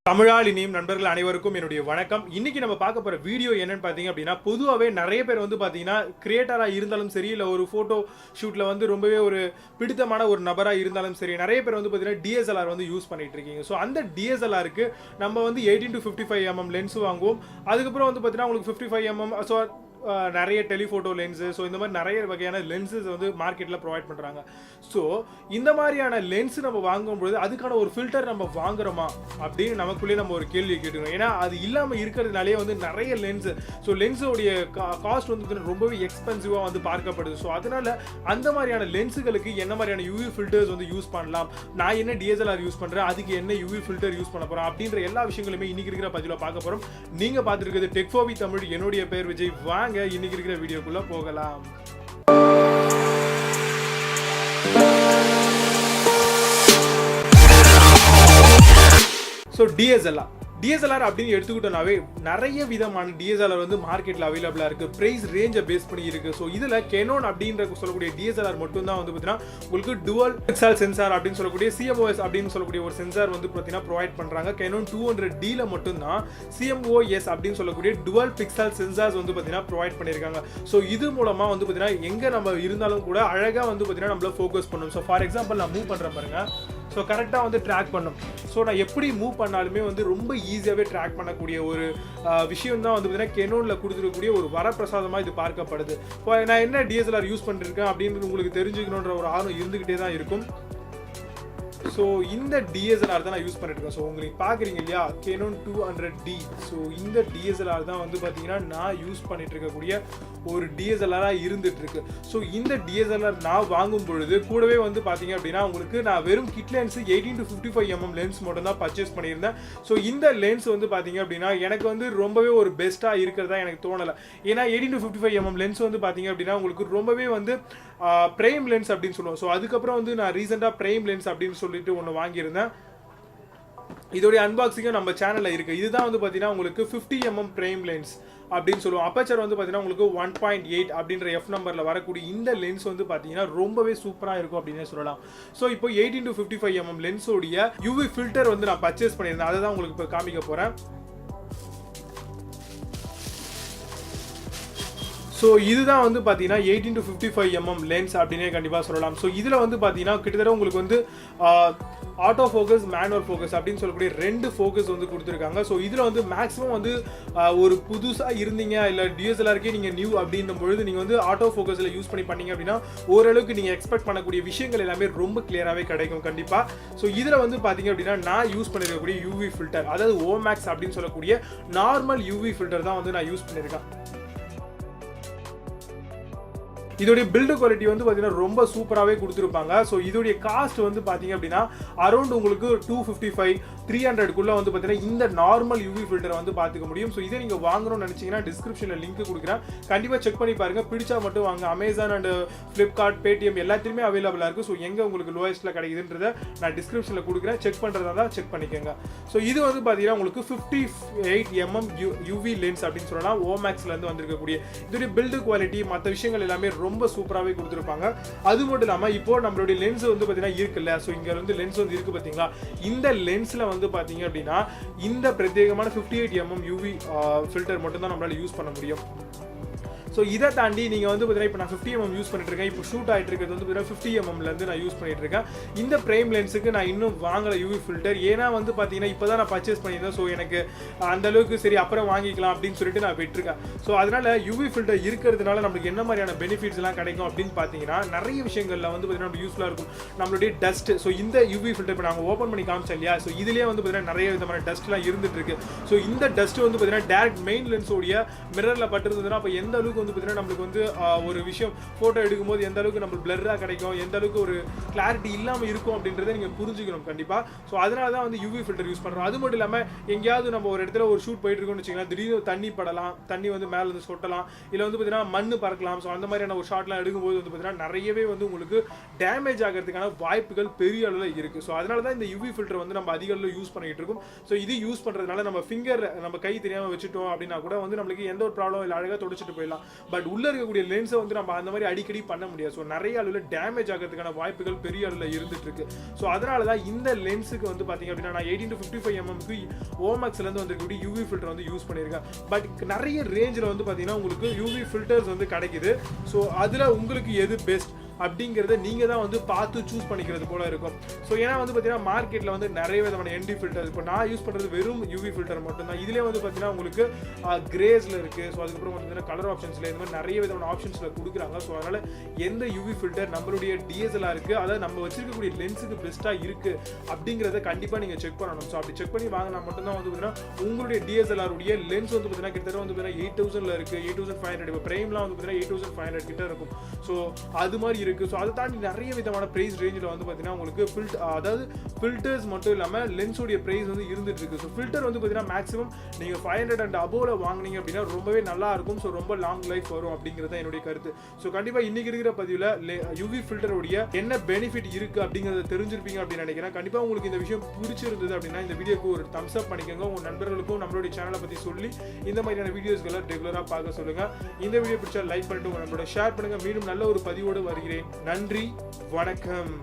தமிழால் இனியும் நண்பர்கள் அனைவருக்கும் என்னுடைய வணக்கம். இன்னைக்கு நம்ம பார்க்க போற வீடியோ என்னன்னு பாத்தீங்க அப்படின்னா, பொதுவாகவே நிறைய பேர் வந்து பாத்தீங்கன்னா கிரியேட்டரா இருந்தாலும் சரி, இல்ல ஒரு போட்டோ ஷூட்ல வந்து ரொம்பவே ஒரு பிடித்தமான ஒரு நபரா இருந்தாலும் சரி, நிறைய பேர் வந்து பாத்தீங்கன்னா DSLR வந்து யூஸ் பண்ணிட்டு இருக்கீங்க. ஸோ அந்த DSLRக்கு நம்ம வந்து 18 to 55mm லென்ஸ் வாங்குவோம். அதுக்கப்புறம் வந்து பாத்தீங்கன்னா உங்களுக்கு 55mm ஸோ நிறைய டெலிஃபோட்டோ லென்ஸு, ஸோ இந்த மாதிரி நிறைய வகையான லென்சஸ் வந்து மார்க்கெட்டில் ப்ரொவைட் பண்ணுறாங்க. ஸோ இந்த மாதிரியான லென்ஸ் நம்ம வாங்கும்பொழுது அதுக்கான ஒரு ஃபில்டர் நம்ம வாங்குறோமா அப்படின்னு நமக்குள்ளேயே நம்ம ஒரு கேள்வி கேட்டுக்கணும். ஏன்னா அது இல்லாமல் இருக்கிறதுனாலே வந்து நிறைய லென்ஸு, ஸோ லென்ஸோடைய காஸ்ட் வந்து ரொம்பவே எக்ஸ்பென்சிவாக வந்து பார்க்கப்படுது. ஸோ அதனால் அந்த மாதிரியான லென்ஸுகளுக்கு என்ன மாதிரியான யூவி ஃபில்டர்ஸ் வந்து யூஸ் பண்ணலாம், நான் என்ன DSLR யூஸ் பண்ணுறேன், அதுக்கு என்ன யூவி ஃபில்டர் யூஸ் பண்ண போகிறோம் அப்படின்ற எல்லா விஷயங்களுமே இன்னைக்கு இருக்கிற பதிவில் பார்க்க போகிறோம். நீங்கள் பார்த்துருக்கிறது டெக் ஃபார் வி தமிழ். என்னுடைய பேர் விஜய். வாங்க இன்னைக்கு இருக்கிற வீடியோக்குள்ள போகலாம். ஸோ DSLR அப்படின்னு எடுத்துக்கிட்டோம்னாவே நிறைய விதமான DSLR வந்து மார்க்கெட்டில் அவைலபிளாக இருக்குது. ப்ரைஸ் ரேஞ்சை பேஸ் பண்ணி இருக்குது. ஸோ இதில் Canon அப்படின்ற சொல்லக்கூடிய DSLR மட்டும் தான் வந்து பார்த்தீங்கன்னா உங்களுக்கு டுவல் பிக்சல் சென்சார் அப்படின்னு சொல்லக்கூடிய CMOS அப்படின்னு சொல்லக்கூடிய ஒரு சென்சார் வந்து பார்த்தீங்கன்னா ப்ரொவைட் பண்ணுறாங்க. Canon 200Dல மட்டும்தான் CMOS அப்படின்னு சொல்லக்கூடிய டுவல் பிக்சல் சென்சார்ஸ் வந்து பார்த்தீங்கன்னா ப்ரொவைட் பண்ணியிருக்காங்க. ஸோ இது மூலமாக வந்து பார்த்தீங்கன்னா எங்கே நம்ம இருந்தாலும் கூட அழகாக வந்து பார்த்தீங்கன்னா நம்மள ஃபோக்கஸ் பண்ணணும். ஸோ ஃபார் எக்ஸாம்பிள் நான் மூவ் பண்ணுறேன் பாருங்க. ஸோ கரெக்டாக வந்து ட்ராக் பண்ணும். ஸோ நான் எப்படி மூவ் பண்ணாலுமே வந்து ரொம்ப ஈஸியாகவே ட்ராக் பண்ணக்கூடிய ஒரு விஷயம் தான் வந்து பார்த்தீங்கன்னா Canonல கொடுத்துருக்கக்கூடிய ஒரு வரப்பிரசாதமாக இது பார்க்கப்படுது. இப்போ நான் என்ன DSLR யூஸ் பண்ணிருக்கேன் அப்படின்றது உங்களுக்கு தெரிஞ்சுக்கணுன்ற ஒரு ஆர்வம் இருந்துக்கிட்டே தான் இருக்கும். ஸோ இந்த DSLR தான் நான் யூஸ் பண்ணிட்டு இருக்கேன். ஸோ உங்களுக்கு பார்க்குறீங்க இல்லையா, Canon 200D. ஸோ இந்த DSLR தான் வந்து பார்த்தீங்கன்னா நான் யூஸ் பண்ணிட்டு இருக்கக்கூடிய ஒரு DSLR இருந்துட்டு இருக்கு. ஸோ இந்த DSLR நான் வாங்கும் பொழுது கூடவே வந்து பார்த்தீங்க அப்படின்னா உங்களுக்கு நான் வெறும் kit lens 18 to 55mm lens மட்டும் தான் பர்ச்சேஸ் பண்ணியிருந்தேன். ஸோ இந்த லென்ஸ் வந்து பார்த்தீங்க அப்படின்னா எனக்கு வந்து ரொம்பவே ஒரு பெஸ்ட்டாக இருக்கிறதா எனக்கு தோணலை. ஏன்னா 18 to 55mm லென்ஸ் வந்து பார்த்தீங்க அப்படின்னா உங்களுக்கு ரொம்பவே வந்து பிரைம் லென்ஸ் அப்படின்னு சொல்லுவோம். ஸோ அதுக்கப்புறம் வந்து நான் ரீசெண்டாக பிரைம் லென்ஸ் அப்படின்னு சொல்லிட்டு ஒன்று வாங்கியிருந்தேன். இதோடைய அன்பாக்சிங்கும் நம்ம சேனலில் இருக்குது. இதுதான் வந்து பார்த்தீங்கன்னா உங்களுக்கு 50mm பிரைம் லென்ஸ் அப்படின்னு சொல்லுவோம். அப்பச்சர் வந்து பார்த்தீங்கன்னா உங்களுக்கு 1.8 அப்படின்ற எஃப் நம்பரில் வரக்கூடிய இந்த லென்ஸ் வந்து பார்த்தீங்கன்னா ரொம்பவே சூப்பராக இருக்கும் அப்படின்னு சொல்லலாம். ஸோ இப்போ 18 to 55mm லென்ஸோடைய யூவி ஃபில்டர் வந்து நான் பர்ச்சேஸ் பண்ணியிருந்தேன். அதை தான் உங்களுக்கு இப்போ காமிக்க போகிறேன். ஸோ இதுதான் வந்து பார்த்தீங்கன்னா 18 to 55mm லென்ஸ் அப்படின்னே கண்டிப்பாக சொல்லலாம். ஸோ இதில் வந்து பார்த்தீங்கன்னா கிட்டத்தட்ட உங்களுக்கு வந்து ஆட்டோ ஃபோக்கஸ், மேனுவல் ஃபோக்கஸ் அப்படின்னு சொல்லக்கூடிய ரெண்டு ஃபோக்கஸ் வந்து கொடுத்துருக்காங்க. ஸோ இதில் வந்து மேக்ஸிமம் வந்து ஒரு புதுசாக இருந்தீங்க இல்லை DSLRக்கே நீங்கள் நியூ அப்படின்னும் பொழுது நீங்கள் வந்து ஆட்டோ ஃபோக்கஸில் யூஸ் பண்ணி பண்ணீங்க அப்படின்னா ஓரளவுக்கு நீங்கள் எக்ஸ்பெக்ட் பண்ணக்கூடிய விஷயங்கள் எல்லாமே ரொம்ப கிளியராகவே கிடைக்கும் கண்டிப்பாக. ஸோ இதில் வந்து பார்த்தீங்க அப்படின்னா நான் யூஸ் பண்ணிருக்கக்கூடிய யூவி ஃபில்டர், அதாவது Omax அப்படின்னு சொல்லக்கூடிய நார்மல் யூவி ஃபில்டர் தான் வந்து நான் யூஸ் பண்ணியிருக்கேன். இதோடைய பில்டு குவாலிட்டி வந்து பார்த்தீங்கன்னா ரொம்ப சூப்பராகவே கொடுத்துருப்பாங்க. ஸோ இதோடைய காஸ்ட் வந்து பார்த்தீங்க அப்படின்னா அரௌண்ட் உங்களுக்கு 255 300 வந்து பார்த்தீங்கன்னா இந்த நார்மல் யூவி ஃபில்டரை வந்து பார்த்துக்க முடியும். ஸோ இதை நீங்கள் வாங்கணும்னு நினச்சிங்கன்னா டிஸ்கிரிப்ஷனில் லிங்க் கொடுக்குறேன், கண்டிப்பாக செக் பண்ணி பாருங்கள். பிடிச்சா மட்டும் வாங்க. அமேசான் அண்ட் ஃப்ளிப்கார்ட், பேடிஎம் எல்லாத்துலேயுமே அவைலபிளாக இருக்குது. ஸோ எங்கே உங்களுக்கு லோயஸ்ட்டில் கிடைக்குதுன்றதை நான் டிஸ்கிரிப்ஷனில் கொடுக்குறேன், செக் பண்ணுறதா தான் செக் பண்ணிக்கோங்க. ஸோ இது வந்து பார்த்தீங்கன்னா உங்களுக்கு 58mm யூவி லென்ஸ் அப்படின்னு சொல்லலாம். Omaxலேருந்து வந்திருக்கக்கூடிய இதோடைய பில்டு குவாலிட்டி மற்ற விஷயங்கள் எல்லாமே ரொம்ப சூப்பராகவே கொடுத்துருப்பாங்க. அது மட்டும் இல்லாமல் இப்போ நம்மளுடைய லென்ஸ் வந்து பார்த்தீங்கன்னா இருக்குல்ல, ஸோ இங்கே வந்து லென்ஸ் வந்து இருக்குது பார்த்தீங்களா, இந்த லென்ஸில் வந்து பார்த்தீங்க அப்படின்னா இந்த பிரத்யேகமான 58mm யூவி ஃபில்டர் மட்டும் தான் நம்மளால யூஸ் பண்ண முடியும். ஸோ இதை தாண்டி நீங்கள் வந்து பார்த்தீங்கன்னா இப்போ நான் 50mm யூஸ் பண்ணிட்டு இருக்கேன். இப்போ ஷூட் ஆகிட்டு இருக்கிறது வந்து பார்த்தீங்கன்னா 50mmலேருந்து நான் யூஸ் பண்ணிட்டு இருக்கேன். இந்த பிரைம் லென்ஸுக்கு நான் இன்னும் வாங்கலை யூவி ஃபில்டர். ஏன்னா வந்து பார்த்தீங்கன்னா இப்போ தான் நான் பர்ச்சேஸ் பண்ணியிருந்தேன். ஸோ எனக்கு அந்த அளவுக்கு சரி அப்புறம் வாங்கிக்கலாம் அப்படின்னு சொல்லிட்டு நான் விட்டுருக்கேன். ஸோ அதனால் யூவி ஃபில்டர் இருக்கிறதுனால நம்மளுக்கு என்ன மாதிரியான பெனிஃபிட்ஸ் எல்லாம் கிடைக்கும் அப்படின்னு பார்த்தீங்கன்னா நிறைய விஷயங்களில் வந்து பார்த்தீங்கன்னா நம்ம யூஸ்ஃபுல்லாக இருக்கும். நம்மளுடைய டஸ்ட், ஸோ இந்த யூவி ஃபில்டர் இப்போ நாங்கள் ஓப்பன் பண்ணி காமிச்சோம் இல்லையா, ஸோ இதுலேயே வந்து பார்த்தீங்கன்னா நிறைய விதமான டஸ்ட்லாம் இருந்துட்டு இருக்கு. ஸோ இந்த டஸ்ட் வந்து பார்த்தீங்கன்னா டேரக்ட் மெயின் லென்ஸோடைய மிரரில் பட்டிருந்ததுன்னா அப்போ எந்த அளவுக்கு வந்து பார்த்தீங்கன்னா நம்மளுக்கு வந்து ஒரு விஷயம் ஃபோட்டோ எடுக்கும்போது எந்த அளவுக்கு நம்மளுக்கு பிளர்ராக கிடைக்கும், எந்த அளவுக்கு ஒரு கிளாரிட்டி இல்லாமல் இருக்கும் அப்படின்றத நீங்கள் புரிஞ்சுக்கணும் கண்டிப்பாக. ஸோ அதனால தான் வந்து யூவி ஃபில்டர் யூஸ் பண்ணுறோம். அது மட்டும் இல்லாமல் எங்கேயாவது நம்ம ஒரு இடத்துல ஒரு ஷூட் போயிட்டு இருக்கோம்னு வச்சுக்கலாம், திடீர்னு தண்ணி படலாம், தண்ணி வந்து மேலே வந்து சொட்டலாம், இல்லை வந்து பார்த்தீங்கன்னா மண் பறக்கலாம். ஸோ அந்த மாதிரியான ஒரு ஷாட்லாம் எடுக்கும்போது வந்து பார்த்தீங்கன்னா நிறையவே வந்து உங்களுக்கு டேமேஜ் ஆகிறதுக்கான வாய்ப்புகள் பெரிய அளவில் இருக்குது. ஸோ அதனால தான் இந்த யூவி ஃபில்டர் வந்து நம்ம அதிக அளவில் யூஸ் பண்ணிட்டு இருக்கோம். ஸோ இது யூஸ் பண்ணுறதுனால நம்ம ஃபிங்கர் நம்ம கை தெரியாமல் வச்சுட்டோம் அப்படின்னா கூட வந்து நம்மளுக்கு எந்த ஒரு ப்ராப்ளம் இல்லை, அழகாக தொடச்சிட்டு போயிடலாம். பட் உள்ள இருக்கக்கூடிய லென்ஸை வந்து நம்ம அந்த மாதிரி அடிக்கடி பண்ண முடியாது. ஸோ நிறைய அளவில் டேமேஜ் ஆகிறதுக்கான வாய்ப்புகள் பெரிய அளவில் இருந்துட்டு இருக்கு. ஸோ அதனால தான் இந்த லென்ஸுக்கு வந்து பார்த்தீங்க அப்படின்னா நான் 18 to 55 mmக்கு ஓமேக்ஸ்லேருந்து வந்துருக்கக்கூடிய யூவி ஃபில்டர் வந்து யூஸ் பண்ணியிருக்கேன். பட் நிறைய ரேஞ்சில் வந்து பார்த்தீங்கன்னா உங்களுக்கு யூவி ஃபில்டர்ஸ் வந்து கிடைக்குது. ஸோ அதில் உங்களுக்கு எது பெஸ்ட் அப்படிங்கிறத நீங்கள் தான் வந்து பார்த்து சூஸ் பண்ணிக்கிறது போல இருக்கும். ஸோ ஏன்னா வந்து பார்த்தீங்கன்னா மார்க்கெட்டில் வந்து நிறைய விதமான என்டி ஃபில்டர், இப்போ நான் யூஸ் பண்ணுறது வெறும் யூவி ஃபில்டர் மட்டும்தான். இதிலே வந்து பார்த்தீங்கன்னா உங்களுக்கு கிரேஸில் இருக்குது. ஸோ அதுக்கப்புறம் பார்த்தீங்கன்னா கலர் ஆப்ஷன்ஸில் இந்த மாதிரி நிறைய விதமான ஆப்ஷன்ஸில் கொடுக்குறாங்க. ஸோ அதனால் எந்த யூவி ஃபில்டர் நம்மளுடைய DSLR இருக்குது, அதாவது நம்ம வச்சிருக்கக்கூடிய லென்ஸுக்கு பெஸ்ட்டாக இருக்குது அப்படிங்கிறத கண்டிப்பாக நீங்கள் செக் பண்ணணும். ஸோ அப்படி செக் பண்ணி வாங்கினா மட்டும்தான் வந்து பார்த்தீங்கன்னா உங்களுடைய DSLR உடைய லென்ஸ் வந்து பார்த்தீங்கன்னா கிட்டத்தட்ட வந்து பார்த்தீங்கன்னா 8000 இருக்குது, 8500. இப்போ பிரைம்லாம் வந்து பார்த்தீங்கன்னா 8500 கிட்ட இருக்கும். ஸோ அது மாதிரி இருக்குது. ஸோ அதை தாண்டி நிறைய விதமான ப்ரைஸ் ரேஞ்சில் வந்து பார்த்தீங்கன்னா உங்களுக்கு அதாவது ஃபில்டர்ஸ் மட்டும் இல்லாமல் லென்ஸோடைய ப்ரைஸ் வந்து இருந்துட்டு இருக்கு. ஸோ ஃபில்டர் வந்து பார்த்தீங்கன்னா மேக்ஸிமம் நீங்கள் 500 and above வாங்கினீங்க அப்படின்னா ரொம்பவே நல்லா இருக்கும். ஸோ ரொம்ப லாங் லைஃப் வரும் அப்படிங்கிறது தான் என்னுடைய கருத்து. ஸோ கண்டிப்பாக இன்னைக்கு இருக்கிற பதிவில் யூவி ஃபில்டருடைய என்ன பெனிஃபிட் இருக்குது அப்படிங்கிறத தெரிஞ்சிருப்பீங்க அப்படின்னு நினைக்கிறேன். கண்டிப்பாக உங்களுக்கு இந்த விஷயம் பிடிச்சிருந்தது அப்படின்னா இந்த வீடியோக்கு ஒரு தம்ஸ் அப் பண்ணிக்கோங்க. உங்கள் நண்பர்களுக்கும் நம்மளுடைய சேனலை பற்றி சொல்லி இந்த மாதிரியான வீடியோஸ்களை ரெகுலராக பார்க்க சொல்லுங்கள். இந்த வீடியோ பிடிச்சா லைக் பண்ணிட்டு உங்கள் நண்பரோட ஷேர் பண்ணுங்கள். மீண்டும் நல்ல ஒரு பதிவோடு வருகிறேன். நன்றி, வணக்கம்.